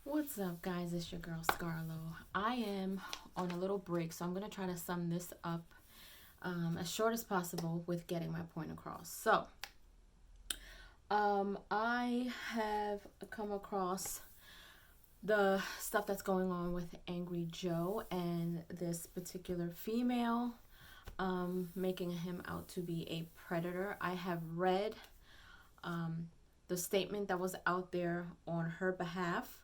What's up, guys? It's your girl Scarlo. I am on a little break, so I'm going to try to sum this up as short as possible with getting my point across. So, I have come across the stuff that's going on with AngryJoe and this particular female making him out to be a predator. I have read the statement that was out there on her behalf.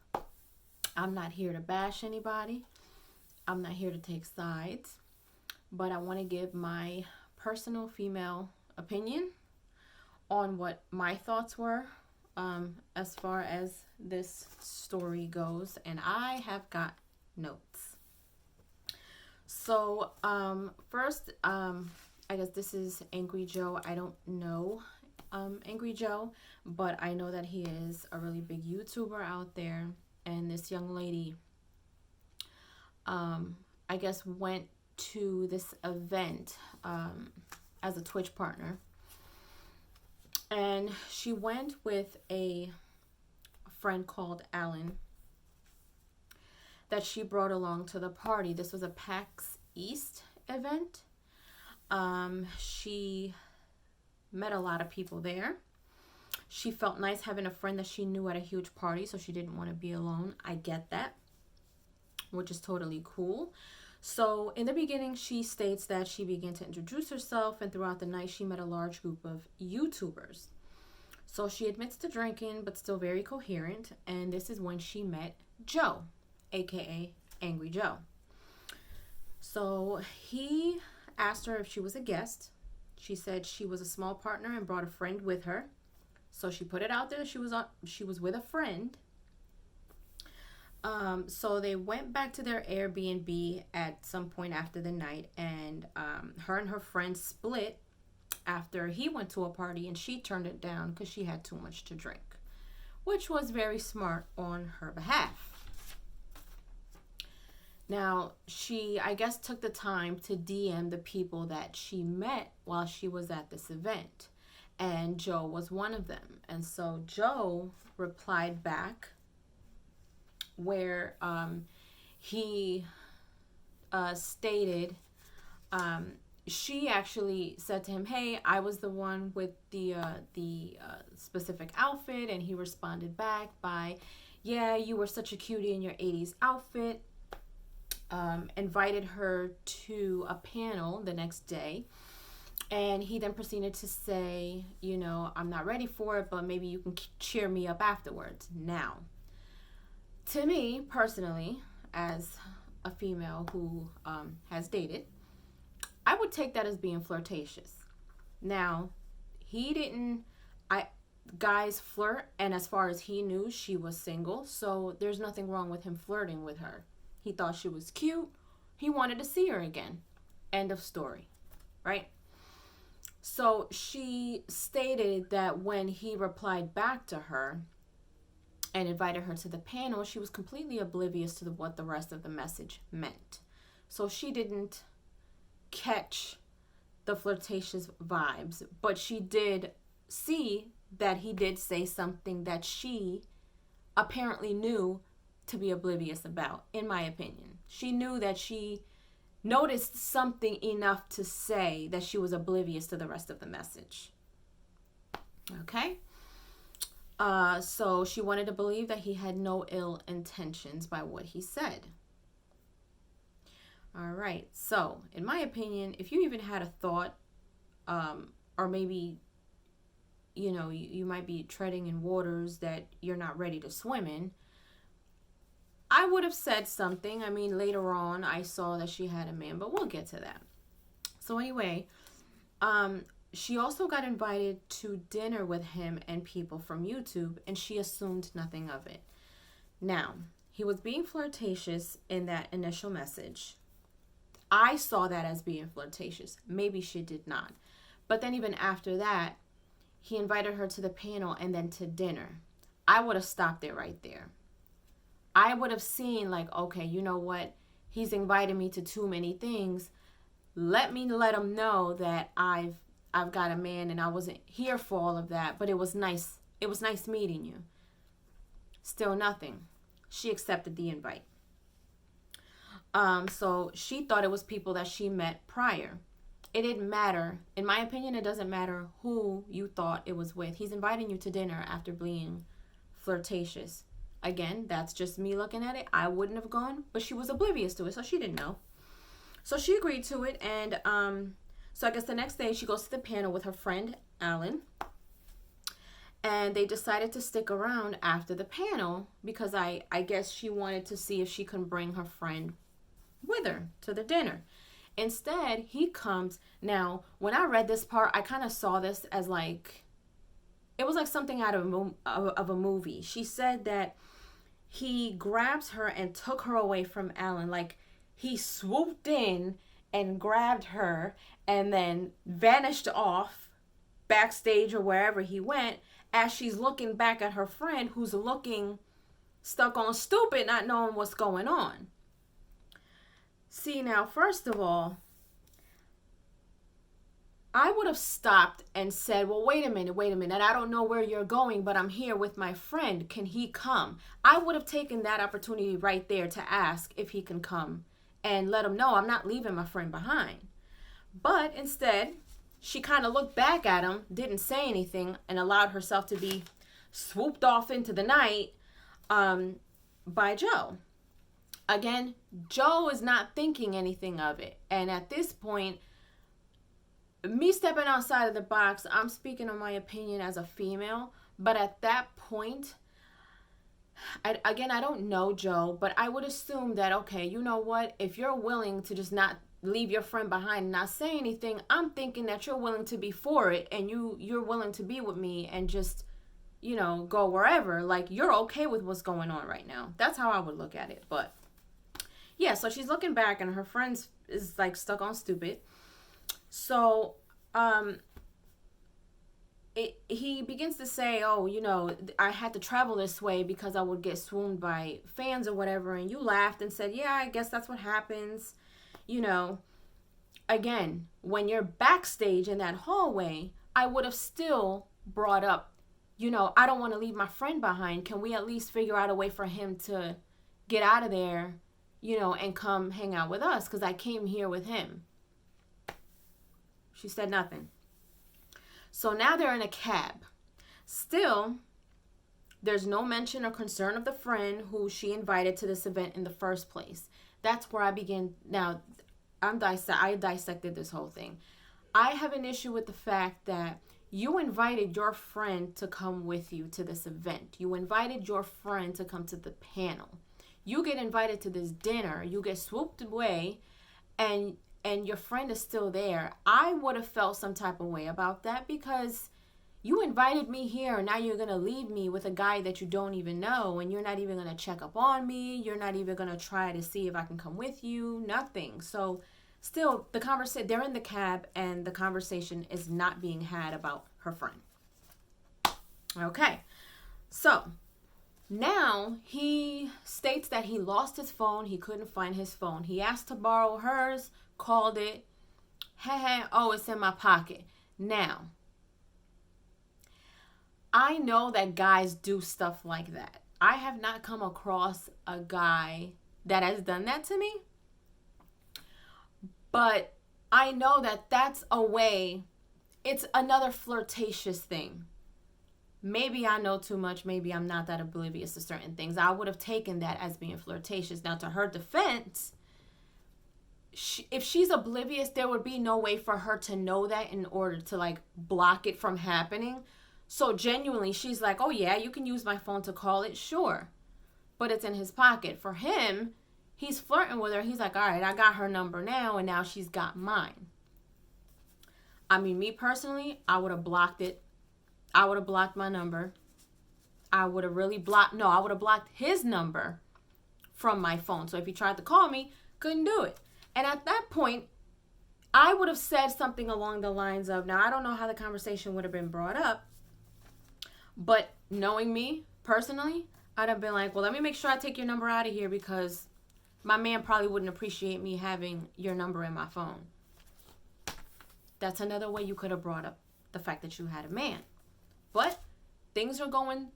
I'm not here to bash anybody. I'm not here to take sides, but I want to give my personal female opinion on what my thoughts were as far as this story goes, and I have got notes. So, first, I guess this is AngryJoe. I don't know AngryJoe, but I know that he is a really big YouTuber out there. And this young lady, I guess, went to this event as a Twitch partner. And she went with a friend called Alan that she brought along to the party. This was a PAX East event. She met a lot of people there. She felt nice having a friend that she knew at a huge party, so she didn't want to be alone. I get that, which is totally cool. So in the beginning, she states that she began to introduce herself, and throughout the night, she met a large group of YouTubers. So she admits to drinking, but still very coherent, and this is when she met Joe, aka AngryJoe. So he asked her if she was a guest. She said she was a small partner and brought a friend with her. So she put it out there. She was with a friend. So they went back to their Airbnb at some point after the night, and her and her friend split after he went to a party and she turned it down because she had too much to drink, which was very smart on her behalf. Now, she, I guess, took the time to DM the people that she met while she was at this event. And Joe was one of them. And so Joe replied back where he stated, she actually said to him, "Hey, I was the one with the specific outfit." And he responded back by, "Yeah, you were such a cutie in your 80s outfit." Invited her to a panel the next day. And he then proceeded to say, "I'm not ready for it, but maybe you can cheer me up afterwards." Now, to me, personally, as a female who has dated, I would take that as being flirtatious. Now, guys flirt, and as far as he knew, she was single, so there's nothing wrong with him flirting with her. He thought she was cute. He wanted to see her again. End of story, right? So she stated that when he replied back to her and invited her to the panel, she was completely oblivious to what the rest of the message meant. So she didn't catch the flirtatious vibes, but she did see that he did say something that she apparently knew to be oblivious about, in my opinion. She knew that she noticed something enough to say that she was oblivious to the rest of the message. Okay? So she wanted to believe that he had no ill intentions by what he said. All right. So, in my opinion, if you even had a thought, or maybe, you might be treading in waters that you're not ready to swim in, I would have said something. I mean, later on, I saw that she had a man, but we'll get to that. So anyway, she also got invited to dinner with him and people from YouTube, and she assumed nothing of it. Now, he was being flirtatious in that initial message. I saw that as being flirtatious. Maybe she did not. But then even after that, he invited her to the panel and then to dinner. I would have stopped it right there. I would have seen like, okay, you know what? He's invited me to too many things. Let him know that I've got a man and I wasn't here for all of that, but it was nice. It was nice meeting you. Still nothing. she accepted the invite. So she thought it was people that she met prior. It didn't matter. In my opinion, it doesn't matter who you thought it was with. He's inviting you to dinner after being flirtatious. Again, that's just me looking at it. I wouldn't have gone, but she was oblivious to it, so she didn't know. So she agreed to it, and so I guess the next day she goes to the panel with her friend, Alan. And they decided to stick around after the panel because I guess she wanted to see if she could bring her friend with her to the dinner. Instead, he comes. Now, when I read this part, I kind of saw this as like, it was like something out of a movie. She said that he grabs her and took her away from Alan. Like, he swooped in and grabbed her and then vanished off backstage or wherever he went as she's looking back at her friend who's looking stuck on stupid, not knowing what's going on. See, now, first of all, I would have stopped and said, well, wait a minute. I don't know where you're going, but I'm here with my friend. Can he come? I would have taken that opportunity right there to ask if he can come and let him know I'm not leaving my friend behind. But instead, she kind of looked back at him, didn't say anything, and allowed herself to be swooped off into the night by Joe. Again, Joe is not thinking anything of it. And at this point, me stepping outside of the box, I'm speaking on my opinion as a female. But at that point, I don't know Joe, but I would assume that, okay, you know what? If you're willing to just not leave your friend behind and not say anything, I'm thinking that you're willing to be for it and you're willing to be with me and just, go wherever. Like, you're okay with what's going on right now. That's how I would look at it. But yeah, so she's looking back and her friend is like stuck on stupid. So he begins to say, oh, I had to travel this way because I would get swooned by fans or whatever. And you laughed and said, yeah, I guess that's what happens. Again, when you're backstage in that hallway, I would have still brought up, I don't want to leave my friend behind. Can we at least figure out a way for him to get out of there, and come hang out with us? Because I came here with him. She said nothing. So now they're in a cab. Still, there's no mention or concern of the friend who she invited to this event in the first place. That's where I begin. Now, I dissected this whole thing. I have an issue with the fact that you invited your friend to come with you to this event. You invited your friend to come to the panel. You get invited to this dinner. You get swooped away, and your friend is still there. I would have felt some type of way about that because you invited me here and now you're going to leave me with a guy that you don't even know, and you're not even going to check up on me. You're not even going to try to see if I can come with you. Nothing. So still, they're in the cab and the conversation is not being had about her friend. Okay. So now he states that he lost his phone. He couldn't find his phone. He asked to borrow hers, called it. Oh, it's in my pocket. Now, I know that guys do stuff like that. I have not come across a guy that has done that to me. But I know that that's a way. It's another flirtatious thing. Maybe I know too much. Maybe I'm not that oblivious to certain things. I would have taken that as being flirtatious. Now, to her defense, if she's oblivious, there would be no way for her to know that in order to block it from happening. So genuinely, she's like, oh yeah, you can use my phone to call it, sure. But it's in his pocket. For him, he's flirting with her. He's like, all right, I got her number now, and now she's got mine. I mean, me personally, I would have blocked it. I would have blocked my number. I would have blocked his number from my phone. So if he tried to call me, couldn't do it. And at that point, I would have said something along the lines of, now I don't know how the conversation would have been brought up, but knowing me personally, I'd have been like, well, let me make sure I take your number out of here because my man probably wouldn't appreciate me having your number in my phone. That's another way you could have brought up the fact that you had a man. But things are going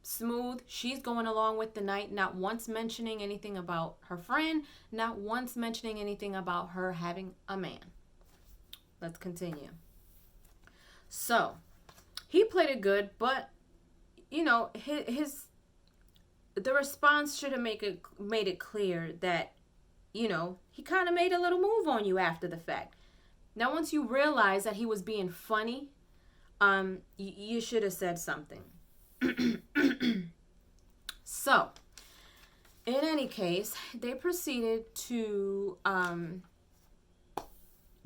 smooth. She's going along with the night, not once mentioning anything about her friend, not once mentioning anything about her having a man. Let's continue. So, he played it good, but, you know, the response should have made it clear that, you know, he kind of made a little move on you after the fact. Now, once you realize that he was being funny, you should have said something. So, in any case, they proceeded to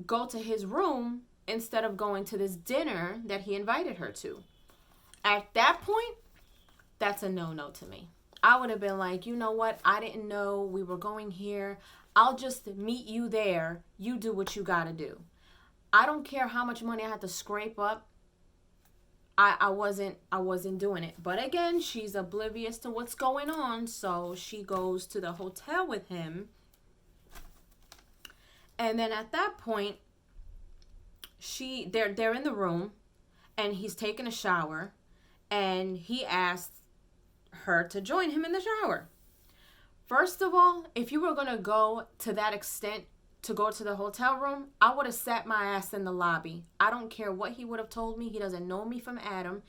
go to his room instead of going to this dinner that he invited her to. At that point, that's a no-no to me. I would have been like, you know what? I didn't know we were going here. I'll just meet you there. You do what you got to do. I don't care how much money I had to scrape up. I wasn't doing it. But again, she's oblivious to what's going on, so she goes to the hotel with him. And then at that point, they're in the room, and he's taking a shower, and he asks her to join him in the shower. First of all, if you were going to go to that extent to go to the hotel room, I would have sat my ass in the lobby. I don't care what he would have told me. He doesn't know me from Adam.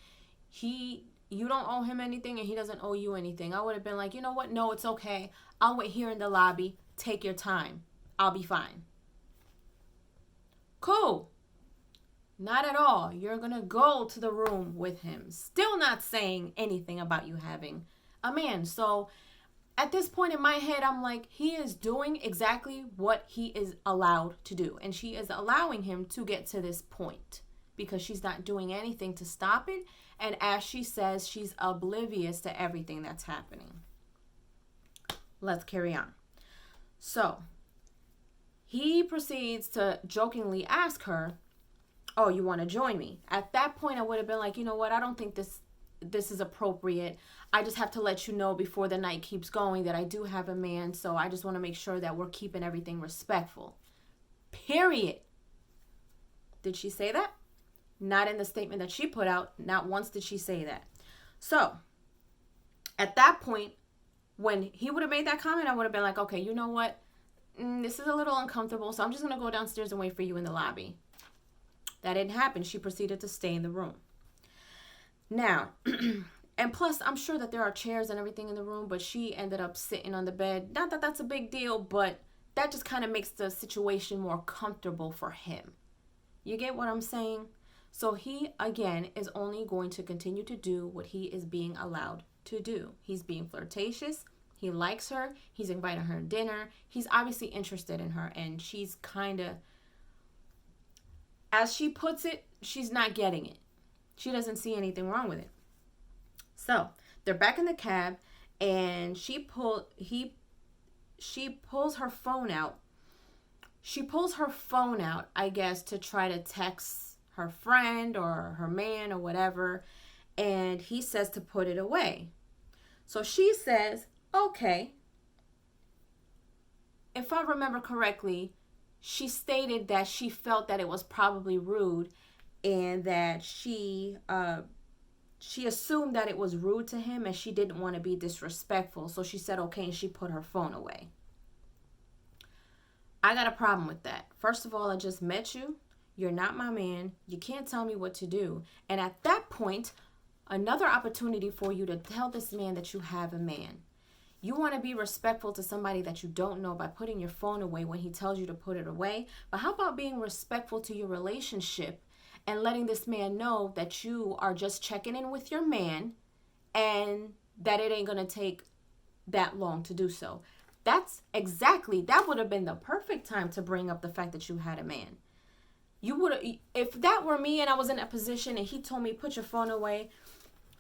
You don't owe him anything, and he doesn't owe you anything. I would have been like, you know what? No, it's okay. I'll wait here in the lobby. Take your time. I'll be fine. Cool. Not at all. You're going to go to the room with him. Still not saying anything about you having a man. So at this point in my head, I'm like, he is doing exactly what he is allowed to do. And she is allowing him to get to this point because she's not doing anything to stop it. And as she says, she's oblivious to everything that's happening. Let's carry on. So he proceeds to jokingly ask her, oh, you want to join me? At that point, I would have been like, you know what? I don't think this is appropriate. I just have to let you know before the night keeps going that I do have a man. So I just want to make sure that we're keeping everything respectful. Period. Did she say that? Not in the statement that she put out. Not once did she say that. So at that point, when he would have made that comment, I would have been like, okay, you know what? This is a little uncomfortable. So I'm just going to go downstairs and wait for you in the lobby. That didn't happen. She proceeded to stay in the room. Now, and plus, I'm sure that there are chairs and everything in the room, but she ended up sitting on the bed. Not that that's a big deal, but that just kind of makes the situation more comfortable for him. You get what I'm saying? So he, again, is only going to continue to do what he is being allowed to do. He's being flirtatious. He likes her. He's inviting her to dinner. He's obviously interested in her, and she's kind of, as she puts it, she's not getting it. She doesn't see anything wrong with it. So they're back in the cab, and she pulls her phone out. She pulls her phone out, I guess, to try to text her friend or her man or whatever, and he says to put it away. So she says, okay. If I remember correctly, she stated that she felt that it was probably rude and that she assumed that it was rude to him and she didn't want to be disrespectful. So she said, okay, and she put her phone away. I got a problem with that. First of all, I just met you. You're not my man. You can't tell me what to do. And at that point, another opportunity for you to tell this man that you have a man. You want to be respectful to somebody that you don't know by putting your phone away when he tells you to put it away. But how about being respectful to your relationship and letting this man know that you are just checking in with your man and that it ain't going to take that long to do so? That would have been the perfect time to bring up the fact that you had a man. You would have, if that were me and I was in that position and he told me, put your phone away,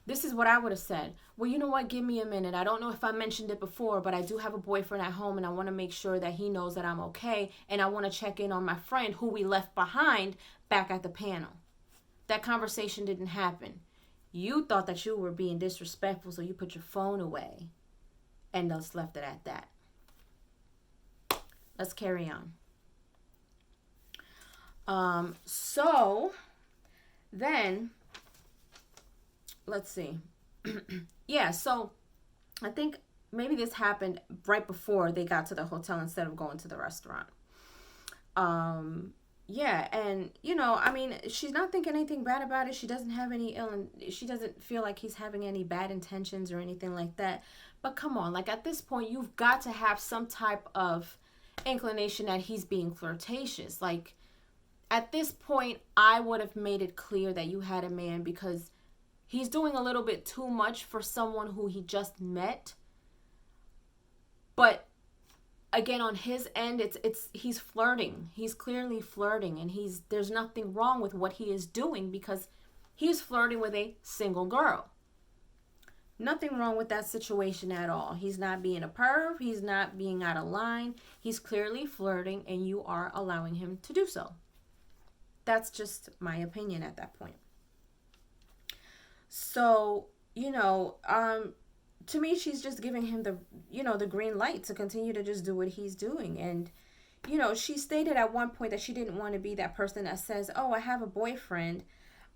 this is what I would have said. Well, you know what? Give me a minute. I don't know if I mentioned it before, but I do have a boyfriend at home and I want to make sure that he knows that I'm okay. And I want to check in on my friend who we left behind back at the panel. That conversation didn't happen. You thought that you were being disrespectful, so you put your phone away and just left it at that. Let's carry on. So then, let's see. yeah, so I think maybe this happened right before they got to the hotel instead of going to the restaurant. Um, yeah, and I mean, she's not thinking anything bad about it. She doesn't have any she doesn't feel like he's having any bad intentions or anything like that. But come on, like at this point, you've got to have some type of inclination that he's being flirtatious. Like at this point, I would have made it clear that you had a man because he's doing a little bit too much for someone who he just met. But again, on his end, it's he's flirting. He's clearly flirting, and there's nothing wrong with what he is doing because he's flirting with a single girl. Nothing wrong with that situation at all. He's not being a perv. He's not being out of line. He's clearly flirting, and you are allowing him to do so. That's just my opinion at that point. So, to me, she's just giving him the green light to continue to just do what he's doing. And, she stated at one point that she didn't want to be that person that says, oh, I have a boyfriend.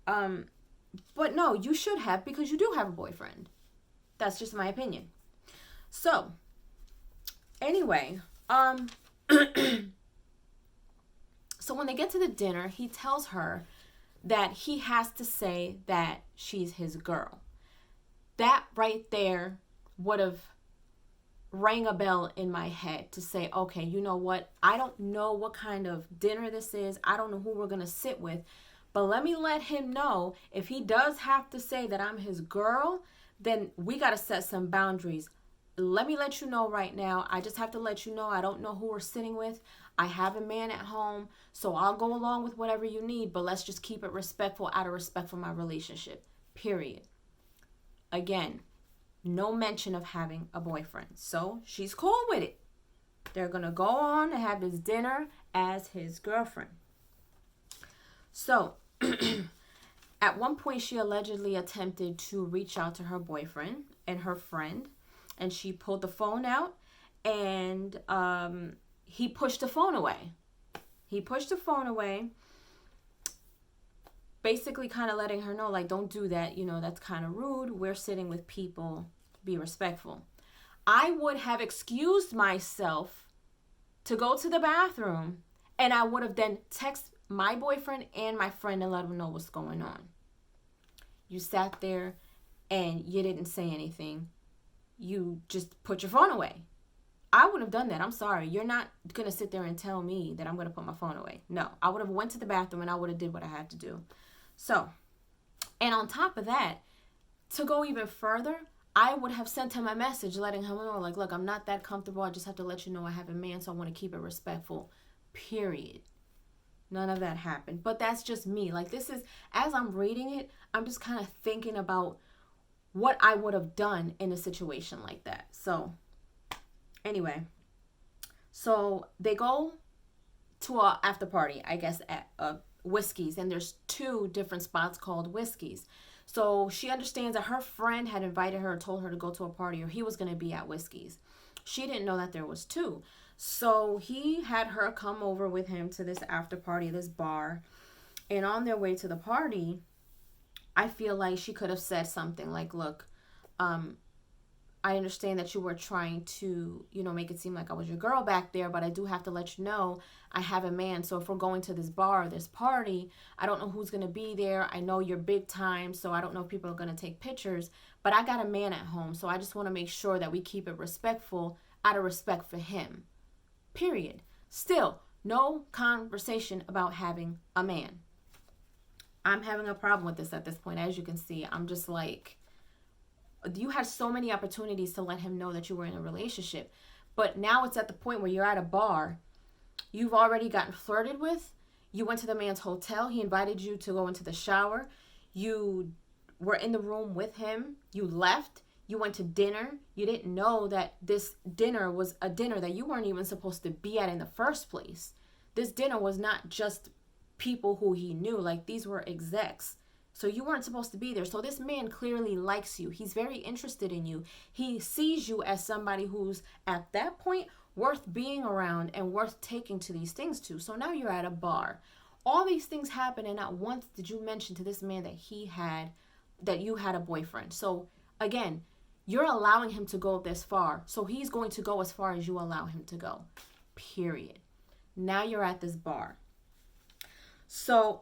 But no, you should have, because you do have a boyfriend. That's just my opinion. So, anyway, so when they get to the dinner, he tells her that he has to say that she's his girl. That right there would have rang a bell in my head to say, okay, you know what? I don't know what kind of dinner this is. I don't know who we're going to sit with. But let me let him know if he does have to say that I'm his girl, then we got to set some boundaries. Let me let you know right now. I just have to let you know I don't know who we're sitting with. I have a man at home, so I'll go along with whatever you need, but let's just keep it respectful out of respect for my relationship. Period. Again, no mention of having a boyfriend. So she's cool with it. They're going to go on and have this dinner as his girlfriend. So at one point, she allegedly attempted to reach out to her boyfriend and her friend, and she pulled the phone out, and he pushed the phone away. Basically kind of letting her know, like, don't do that. That's kind of rude. We're sitting with people. Be respectful. I would have excused myself to go to the bathroom, and I would have then texted my boyfriend and my friend and let them know what's going on. You sat there and you didn't say anything. You just put your phone away. I would have done that. I'm sorry. You're not going to sit there and tell me that I'm going to put my phone away. No, I would have went to the bathroom and I would have did what I had to do. So, and on top of that, to go even further, I would have sent him a message letting him know, like, look, I'm not that comfortable. I just have to let you know I have a man, so I want to keep it respectful. Period. None of that happened. But that's just me. Like, this is, as I'm reading it, I'm just kind of thinking about what I would have done in a situation like that. So, anyway. So, they go to a after party, I guess, at Whiskey's. And there's 2 different spots called Whiskey's. So she understands that her friend had invited her, told her to go to a party, or he was going to be at Whiskey's. She didn't know that there was 2. So he had her come over with him to this after party, this bar. And on their way to the party, I feel like she could have said something like, look, I understand that you were trying to, make it seem like I was your girl back there, but I do have to let you know I have a man. So if we're going to this bar or this party, I don't know who's going to be there. I know you're big time, so I don't know if people are going to take pictures, but I got a man at home. So I just want to make sure that we keep it respectful out of respect for him. Period. Still, no conversation about having a man. I'm having a problem with this at this point. As you can see, I'm just like, you had so many opportunities to let him know that you were in a relationship. But now it's at the point where you're at a bar. You've already gotten flirted with. You went to the man's hotel. He invited you to go into the shower. You were in the room with him. You left. You went to dinner. You didn't know that this dinner was a dinner that you weren't even supposed to be at in the first place. This dinner was not just people who he knew. Like, these were execs. So you weren't supposed to be there. So this man clearly likes you. He's very interested in you. He sees you as somebody who's at that point worth being around and worth taking to these things to. So now you're at a bar. All these things happen, and not once did you mention to this man that you had a boyfriend. So again, You're allowing him to go this far. So he's going to go as far as you allow him to go. Period. Now you're at this bar. So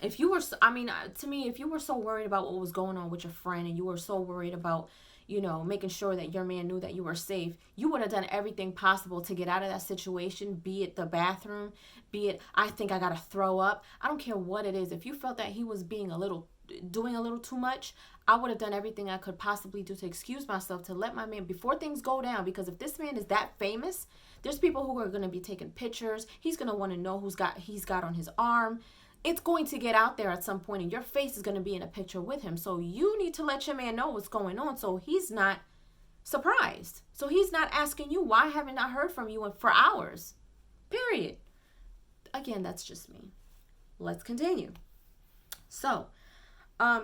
if you were, to me, if you were so worried about what was going on with your friend and you were so worried about, making sure that your man knew that you were safe, you would have done everything possible to get out of that situation, be it the bathroom, be it, I think I got to throw up. I don't care what it is. If you felt that he was doing a little too much, I would have done everything I could possibly do to excuse myself, to let my man, before things go down, because if this man is that famous, there's people who are going to be taking pictures. He's going to want to know he's got on his arm. It's going to get out there at some point, and your face is going to be in a picture with him. So you need to let your man know what's going on, so he's not surprised. So he's not asking you, why haven't I heard from you for hours? Period. Again, that's just me. Let's continue. So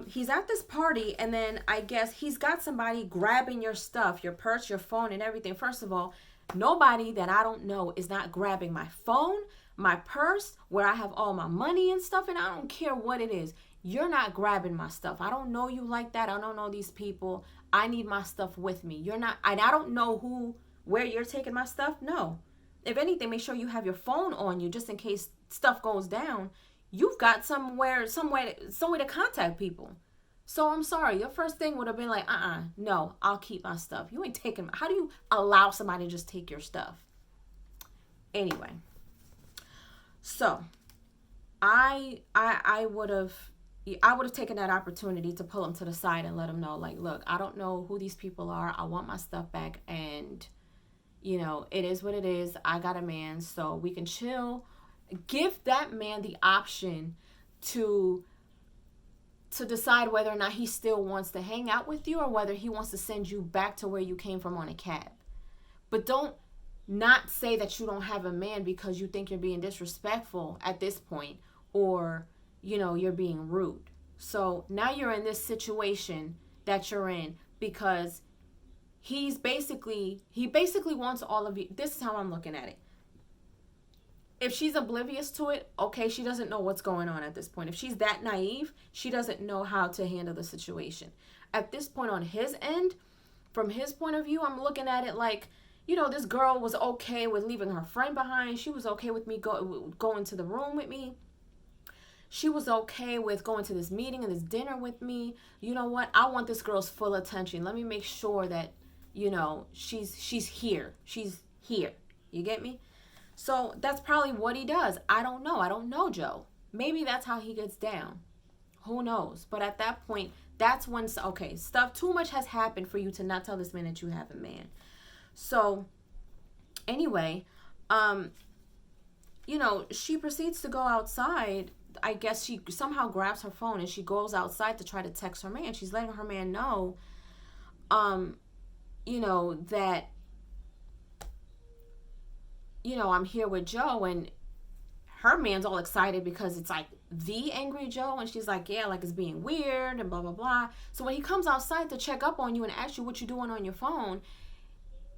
he's at this party, and then I guess he's got somebody grabbing your stuff, your purse, your phone, and everything. First of all, nobody that I don't know is not grabbing my phone, my purse, where I have all my money and stuff, and I don't care what it is. You're not grabbing my stuff. I don't know you like that. I don't know these people. I need my stuff with me. You're not, and I don't know where you're taking my stuff. No. If anything, make sure you have your phone on you just in case stuff goes down. You've got somewhere to contact people. So I'm sorry. Your first thing would have been like, no, I'll keep my stuff. You ain't taking. How do you allow somebody to just take your stuff? Anyway, so I would have taken that opportunity to pull him to the side and let him know, like, look, I don't know who these people are. I want my stuff back, and it is what it is. I got a man, so we can chill. Give that man the option to decide whether or not he still wants to hang out with you or whether he wants to send you back to where you came from on a cab. But don't not say that you don't have a man because you think you're being disrespectful at this point, or you're being rude. So now you're in this situation that you're in because he basically wants all of you. This is how I'm looking at it. If she's oblivious to it, okay, she doesn't know what's going on at this point. If she's that naive, she doesn't know how to handle the situation. At this point on his end, from his point of view, I'm looking at it like, this girl was okay with leaving her friend behind. She was okay with me going to the room with me. She was okay with going to this meeting and this dinner with me. You know what? I want this girl's full attention. Let me make sure that, she's here. She's here. You get me? So that's probably what he does. I don't know. I don't know Joe. Maybe that's how he gets down. Who knows? But at that point, that's when, okay, too much has happened for you to not tell this man that you have a man. So anyway, she proceeds to go outside. I guess she somehow grabs her phone and she goes outside to try to text her man. She's letting her man know, that, I'm here with Joe, and her man's all excited because it's like the AngryJoe, and she's like, yeah, like it's being weird and blah, blah, blah. So when he comes outside to check up on you and ask you what you're doing on your phone,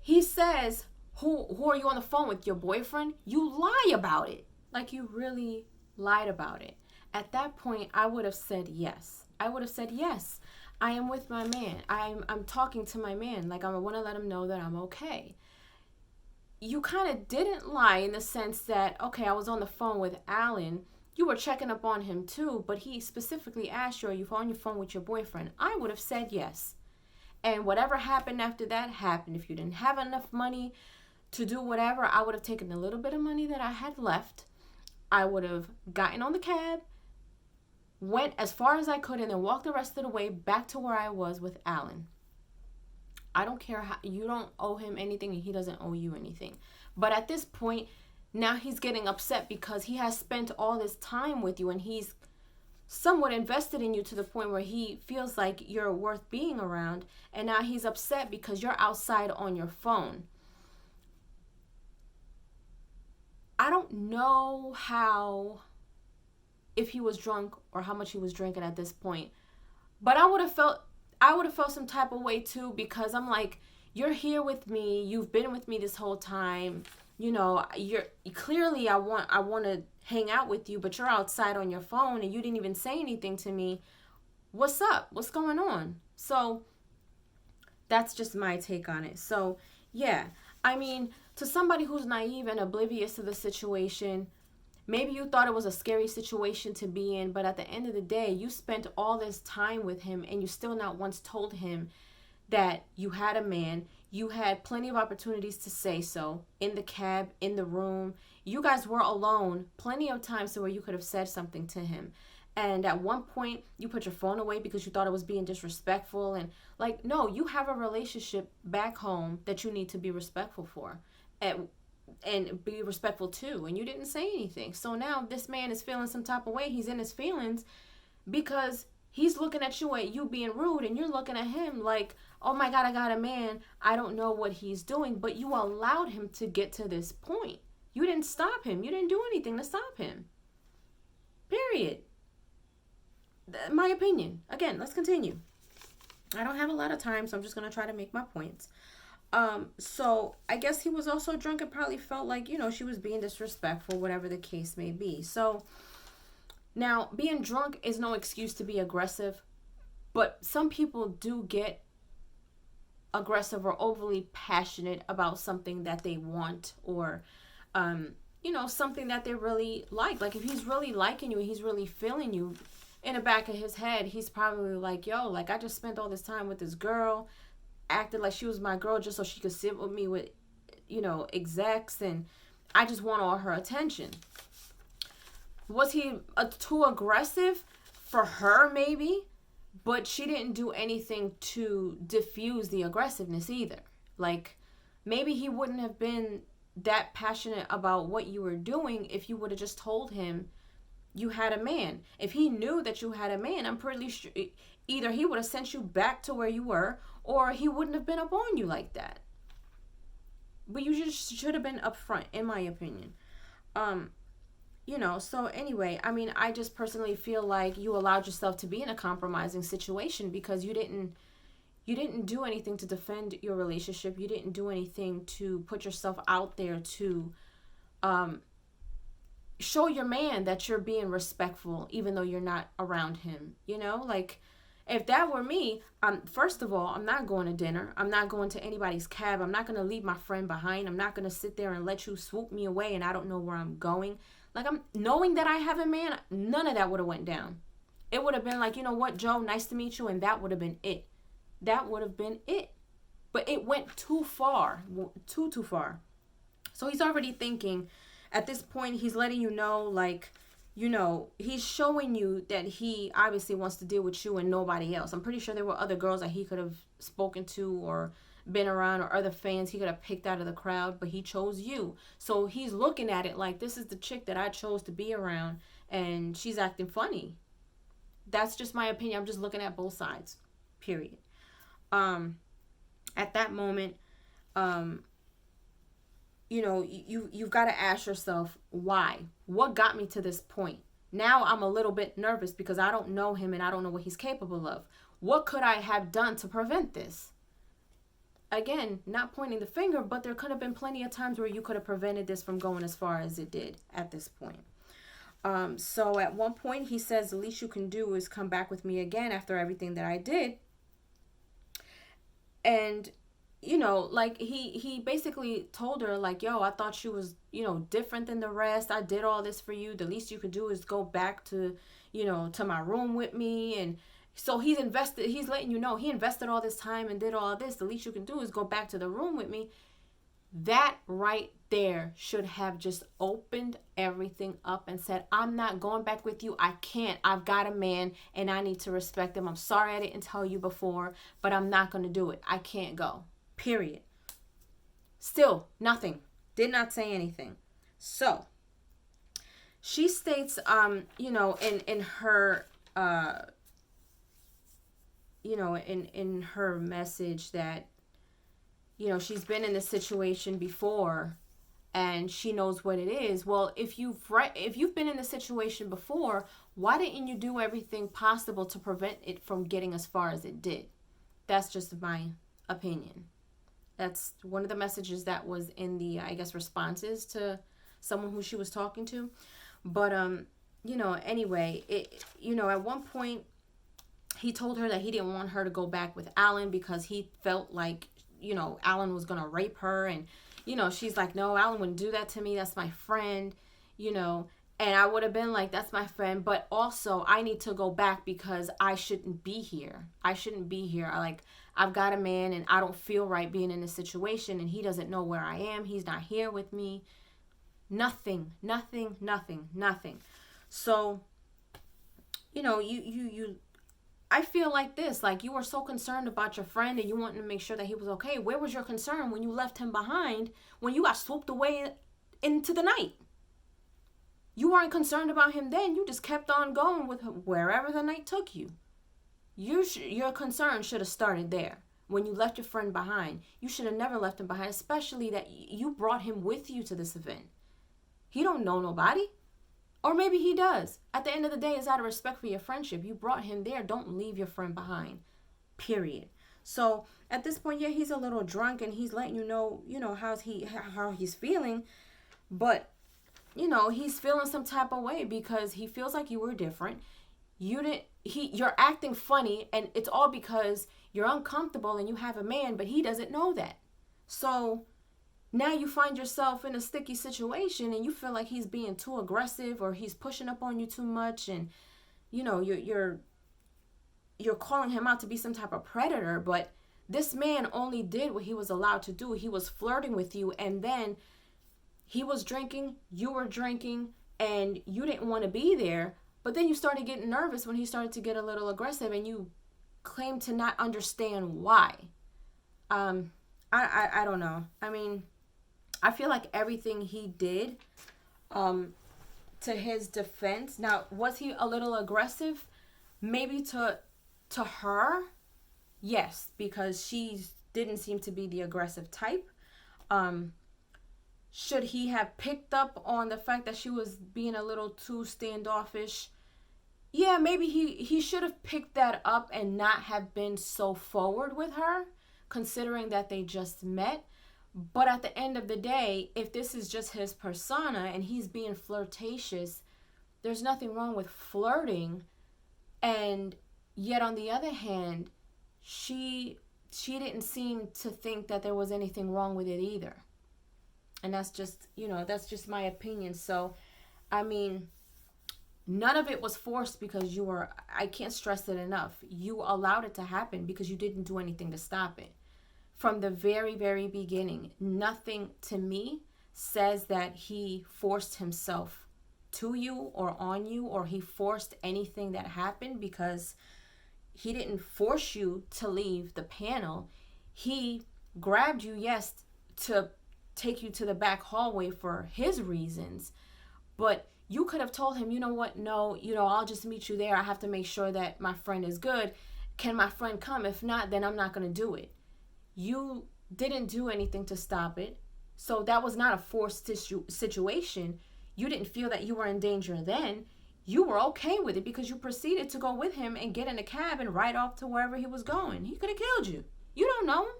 he says, who are you on the phone with, your boyfriend? You lie about it. Like you really lied about it. At that point, I would have said yes. I would have said yes. I am with my man. I'm talking to my man. Like I want to let him know that I'm okay. You kind of didn't lie in the sense that, okay, I was on the phone with Alan. You were checking up on him too, but he specifically asked you, are you on your phone with your boyfriend? I would have said yes. And whatever happened after that happened. If you didn't have enough money to do whatever, I would have taken a little bit of money that I had left. I would have gotten on the cab, went as far as I could, and then walked the rest of the way back to where I was with Alan. I don't care how, you don't owe him anything and he doesn't owe you anything. But at this point, now he's getting upset because he has spent all this time with you and he's somewhat invested in you to the point where he feels like you're worth being around. And now he's upset because you're outside on your phone. I don't know if he was drunk or how much he was drinking at this point, but I would have felt some type of way too, because I'm like, you're here with me. You've been with me this whole time. You're clearly, I want to hang out with you, but you're outside on your phone and you didn't even say anything to me. What's up? What's going on? So that's just my take on it. So yeah, I mean, to somebody who's naive and oblivious to the situation, maybe you thought it was a scary situation to be in, but at the end of the day, you spent all this time with him and you still not once told him that you had a man. You had plenty of opportunities to say so in the cab, in the room. You guys were alone plenty of times to where you could have said something to him. And at one point, you put your phone away because you thought it was being disrespectful. And like, no, you have a relationship back home that you need to be respectful for. And be respectful too. And you didn't say anything. So now this man is feeling some type of way. He's in his feelings because he's looking at you being rude, and you're looking at him like, oh my God, I got a man. I don't know what he's doing. But you allowed him to get to this point. You didn't stop him. You didn't do anything to stop him. Period. My opinion. Again, let's continue. I don't have a lot of time, so I'm just going to try to make my points. So I guess he was also drunk and probably felt like, she was being disrespectful, whatever the case may be. So now being drunk is no excuse to be aggressive, but some people do get aggressive or overly passionate about something that they want, or, something that they really like. Like if he's really liking you, he's really feeling you, in the back of his head, he's probably like, yo, like I just spent all this time with this girl, acted like she was my girl just so she could sit with me with, execs, and I just want all her attention. Was he too aggressive for her? Maybe, but she didn't do anything to diffuse the aggressiveness either. Like maybe he wouldn't have been that passionate about what you were doing if you would have just told him you had a man. If he knew that you had a man, I'm pretty sure either he would have sent you back to where you were, or he wouldn't have been up on you like that. But you just should have been upfront, in my opinion. So anyway, I mean, I just personally feel like you allowed yourself to be in a compromising situation because you didn't do anything to defend your relationship. You didn't do anything to put yourself out there to show your man that you're being respectful even though you're not around him. Like if that were me, first of all, I'm not going to dinner. I'm not going to anybody's cab. I'm not going to leave my friend behind. I'm not going to sit there and let you swoop me away and I don't know where I'm going. Like, I'm knowing that I have a man, none of that would have went down. It would have been like, you know what, Joe, nice to meet you, and that would have been it. That would have been it. But it went too far, too far. So he's already thinking, at this point, he's letting you know, like, he's showing you that he obviously wants to deal with you and nobody else. I'm pretty sure there were other girls that he could have spoken to or been around, or other fans he could have picked out of the crowd, but he chose you. So he's looking at it like, this is the chick that I chose to be around, and she's acting funny. That's just my opinion. I'm just looking at both sides, period. At that moment, you've got to ask yourself, why? What got me to this point? Now I'm a little bit nervous because I don't know him and I don't know what he's capable of. What could I have done to prevent this? Again, not pointing the finger, but there could have been plenty of times where you could have prevented this from going as far as it did at this point. So at one point he says, the least you can do is come back with me again after everything that I did. And like he basically told her like, yo, I thought she was, different than the rest. I did all this for you. The least you could do is go back to, to my room with me. And so he's letting you know he invested all this time and did all this. The least you can do is go back to the room with me. That right there should have just opened everything up and said, I'm not going back with you. I can't. I've got a man and I need to respect him. I'm sorry I didn't tell you before, but I'm not going to do it. I can't go. Period. Still, nothing. Did not say anything. So, she states, in her, in her message that, she's been in this situation before and she knows what it is. Well, if you've been in this situation before, why didn't you do everything possible to prevent it from getting as far as it did? That's just my opinion. That's one of the messages that was in the, I guess, responses to someone who she was talking to. But, anyway, at one point, he told her that he didn't want her to go back with Alan because he felt like, Alan was going to rape her. And, she's like, no, Alan wouldn't do that to me. That's my friend, And I would have been like, that's my friend. But also, I need to go back because I shouldn't be here. I shouldn't be here. I've got a man and I don't feel right being in this situation. And he doesn't know where I am. He's not here with me. Nothing. So, I feel like this, like you were so concerned about your friend and you wanted to make sure that he was okay. Where was your concern when you left him behind, when you got swooped away into the night? You weren't concerned about him then. You just kept on going with wherever the night took you. Your concern should have started there. When you left your friend behind, you should have never left him behind, especially that you brought him with you to this event. He don't know nobody. Or maybe he does. At the end of the day, it's out of respect for your friendship. You brought him there. Don't leave your friend behind. Period. So at this point, yeah, he's a little drunk and he's letting you know, how he's feeling. But, he's feeling some type of way because he feels like you were different. You're acting funny, and it's all because you're uncomfortable and you have a man, but he doesn't know that. So now you find yourself in a sticky situation and you feel like he's being too aggressive or he's pushing up on you too much, and you're calling him out to be some type of predator. But this man only did what he was allowed to do. He was flirting with you, and then he was drinking, you were drinking, and you didn't want to be there. But then you started getting nervous when he started to get a little aggressive, and you claimed to not understand why. I don't know. I mean, I feel like everything he did, to his defense. Now, was he a little aggressive? Maybe to her, yes, because she didn't seem to be the aggressive type. Should he have picked up on the fact that she was being a little too standoffish? Yeah, maybe he should have picked that up and not have been so forward with her, considering that they just met. But at the end of the day, if this is just his persona and he's being flirtatious, there's nothing wrong with flirting. And yet on the other hand, she didn't seem to think that there was anything wrong with it either. And that's just my opinion. So, I mean, none of it was forced because I can't stress it enough. You allowed it to happen because you didn't do anything to stop it. From the very, very beginning, nothing to me says that he forced himself to you or on you, or he forced anything that happened, because he didn't force you to leave the panel. He grabbed you, yes, to take you to the back hallway for his reasons, but you could have told him, you know what, no, I'll just meet you there. I have to make sure that my friend is good. Can my friend come? If not, then I'm not going to do it. You didn't do anything to stop it. So that was not a forced situation. You didn't feel that you were in danger then. You were okay with it because you proceeded to go with him and get in a cab and ride off to wherever he was going. He could have killed you. You don't know him.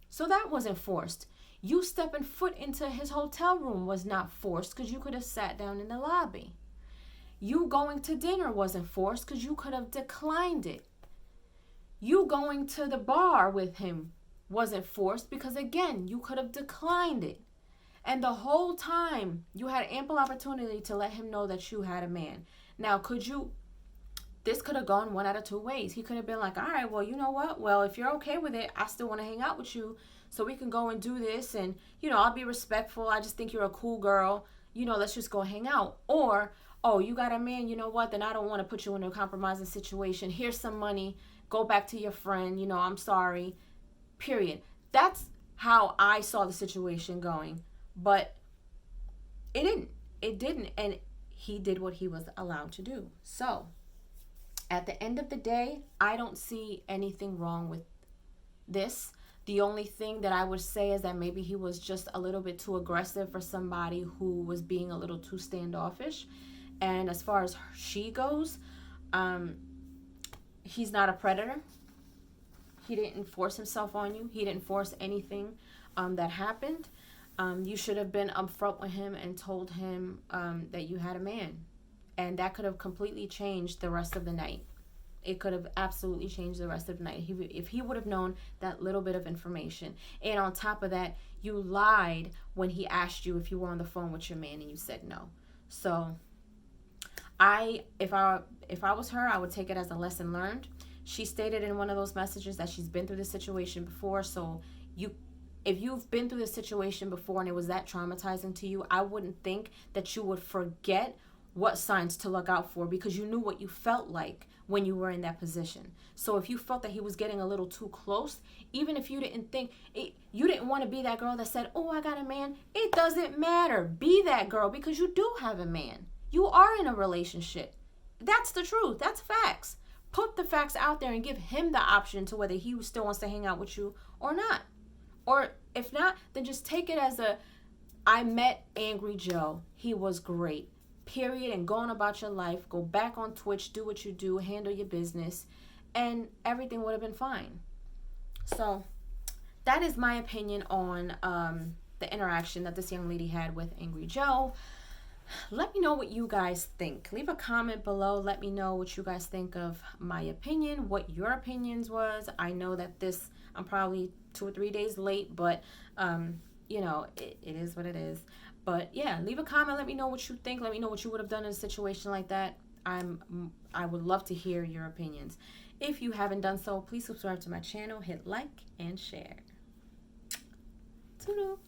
So that wasn't forced. You stepping foot into his hotel room was not forced because you could have sat down in the lobby. You going to dinner wasn't forced because you could have declined it. You going to the bar with him wasn't forced because, again, you could have declined it. And the whole time, you had ample opportunity to let him know that you had a man. Now, this could have gone one out of two ways. He could have been like, all right, well, you know what? Well, if you're okay with it, I still want to hang out with you so we can go and do this. And, I'll be respectful. I just think you're a cool girl. Let's just go hang out. Or, oh, you got a man, you know what? Then I don't want to put you in a compromising situation. Here's some money. Go back to your friend. I'm sorry. Period. That's how I saw the situation going. But it didn't. It didn't. And he did what he was allowed to do. So, at the end of the day, I don't see anything wrong with this. The only thing that I would say is that maybe he was just a little bit too aggressive for somebody who was being a little too standoffish. And as far as she goes, he's not a predator. He didn't force himself on you. He didn't force anything that happened. You should have been upfront with him and told him that you had a man. And that could have completely changed the rest of the night. It could have absolutely changed the rest of the night if he would have known that little bit of information. And on top of that, you lied when he asked you if you were on the phone with your man and you said no. So if I was her, I would take it as a lesson learned. She stated in one of those messages that she's been through this situation before. So if you've been through this situation before and it was that traumatizing to you, I wouldn't think that you would forget what signs to look out for, because you knew what you felt like when you were in that position. So if you felt that he was getting a little too close, even if you didn't think it, you didn't want to be that girl that said, oh, I got a man, it doesn't matter. Be that girl, because you do have a man. You are in a relationship. That's the truth. That's facts. Put the facts out there and give him the option to whether he still wants to hang out with you or not. Or if not, then just take it as I met Angry Joe. He was great. Period. And go on about your life. Go back on Twitch. Do what you do. Handle your business. And everything would have been fine. So that is my opinion on the interaction that this young lady had with Angry Joe. Let me know what you guys think. Leave a comment below. Let me know what you guys think of my opinion, what your opinions was. I know that I'm probably 2 or 3 days late, but you know, it is what it is. But yeah, leave a comment. Let me know what you think. Let me know what you would have done in a situation like that. I would love to hear your opinions. If you haven't done so, please subscribe to my channel, hit like, and share. Toodles.